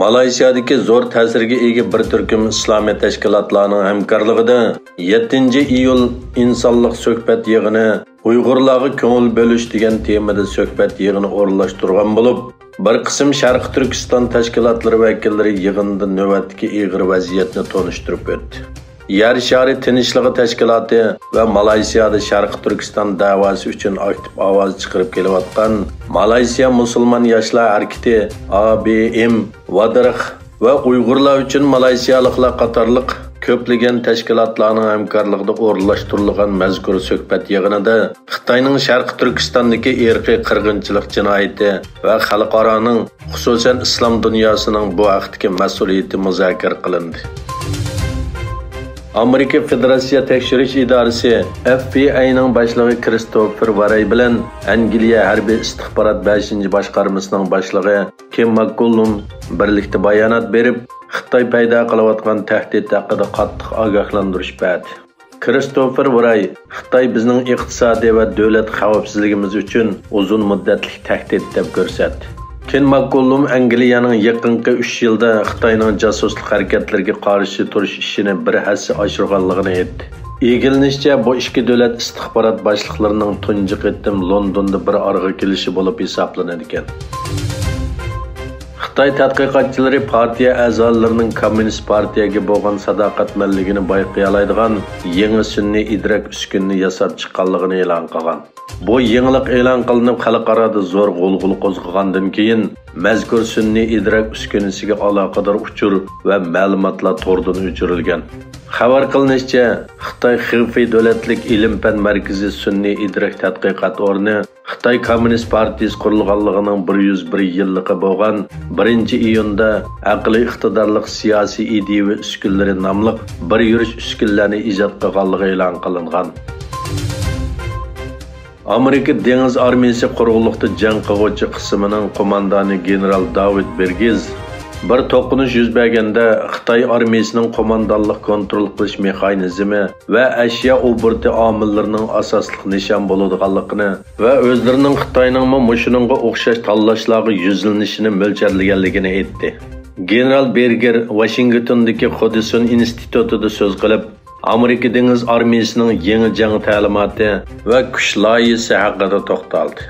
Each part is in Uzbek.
Malayziyadagi zo'r ta'sirga ega bir turkum islomiy tashkilotlarning hamkorligida 7 iyul insonlik suhbat yig'ini Uyg'urlarga ko'ngil bo'lish degan temada suhbat yig'ini o'rinlashtirgan bo'lib, bir qism Sharq Turkiston tashkilotlari vakillari yig'inda navbatdagi ig'ir vaziyatni tonishtirib o'tdi. Yer shari tinchligi tashkiloti va Malayziyada Sharq Turkiston da'vosi uchun aktiv ovoz chiqarib kelayotgan Malayziya musulmon yoshlar harakati ABM Vadarq va Uyg'urlar uchun Malayziyaliklar qatorliq ko'plagan tashkilotlarning hamkorligida o'rinlashtirilgan mazkur suhbat yig'inida Xitoyning Sharq Turkistondagi irqiy qirg'inchilik jinoyati va xalqaroning, xususan islom dunyosining bu vaqtdagi mas'uliyati muzokara qilindi. Amerika Federatsiya tekshirish idorasi FBI'ning boshlig'i Christopher Wray bilan Angliya harbiy istixborot 5-boshqarmasining boshlig'i Kim McCollum birlikda bayonot berib, Xitoy paydo qilayotgan tahdid haqida qattiq ogohlantirish berdi. Christopher Wray Xitoy bizning iqtisodiy va davlat xavfsizligimiz uchun uzun muddatli tahdid deb ko'rsatdi. Kim McCollum Angliyaning yaqinqi 3 yilda Xitoyning jasuslik harakatlariga qarshi turish ishini bir hassa oshirganligini aytdi. Egilinishcha bu ikki davlat istixborot boshliqlarining tunji qitim Londonda bir arg'a kelishi bo'lib hisoblanadi ekan. Xitoy tadqiqotchilari partiya a'zolarining Kommunist partiyaga bo'lgan sadoqatmanligini bayqay oladigan yangi sun'iy idrak uskunni yasab chiqqanligini e'lon qilgan. Bu yangilik e'lon qilinib xalqarada zo'r g'ulg'ul qo'zg'agandan keyin mazkur sun'iy idrak uskunasiga aloqador uchur va ma'lumotlar to'rdan o'chirilgan. Xabar qilinishicha, Xitoy Xilfiy davlatlik ilm-fan markazi sun'iy idrak tadqiqot o'rni Xitoy Kommunist partiyasi qurilganligining 101 yilligi bo'lgan 1-iyunda aqliy iqtidorli siyosiy ideya uskunlari nomli bir yurish uskunlarini ijod qilganligi e'lon qilingan. Amerika dengiz armiyasi quruqlikda jang qiluvchi qismining qo'mondoni general David Bergiz bir to'qinish yuz berganda Xitoy armiyasining qo'mondonlik kontrol qilish mexanizmi va ashyo obrti omillarining asosli nishon bo'ladiganligini va o'zlarining Xitoyning mushuninga o'xshash tanlashlarga yuzlanishini mo'ljallanganligini aytdi. General Berger Washingtondagi Hudson institutida so'z qilib, Amerika dengiz armiyasining yangi jang ta'limoti va kuch loyihasi haqida to'xtaldi.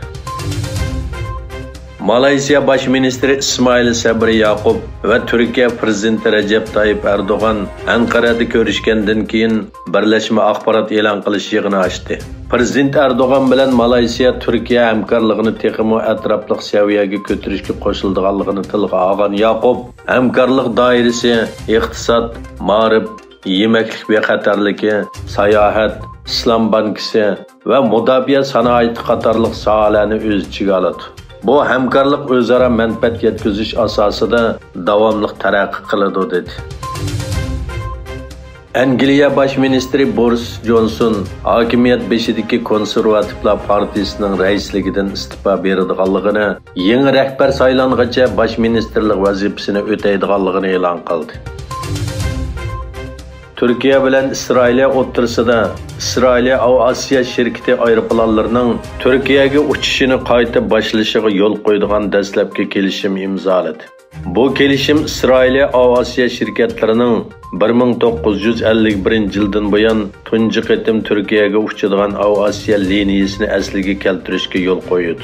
Malayziya bosh ministri Ismoil Sabri Yaqub va Turkiya prezidenti Recep Tayyip Erdo'g'an Anqarada ko'rishgandan keyin birlashma axborot e'lon qilish yig'ini ochdi. Prezident Erdo'g'an bilan Malayziya Turkiya hamkorligini texmo atrofliq saviyaga ko'tarishga qo'shilganligini tilga olgan Yaqub, hamkorlik doirasi iqtisod, ma'rif, yemaklik bexatarligi, sayohat, islom bankisi va mudofaa sanoati qatorliq sohalarni o'z ichiga oladi. Bu hamkorlik o'zaro manfaat yetkazish asosida davomli taraqqiy qiladi dedi. Angliya bosh ministri Boris Johnson hokimiyat beshidagi konservativlar partiyasining raisligidan istifa beradiganligini, yangi rahbar saylangacha bosh ministerlik vazifasini o'taydiganligini e'lon qildi. Türkiye bilan İsrailiya o'rtasida İsrailiya Avasiya şirkati aeroplanlarining Turkiyaga uchishini qayta boshlashiga yo'l qo'ydigan dastlabki kelishim imzoladi. Bu kelishim İsrailiya Avasiya şirkatlarining 1951-yildan buyon tunji qitim Turkiyaga uchadigan Avasiya liniyasini asliga keltirishga yo'l qo'ydi.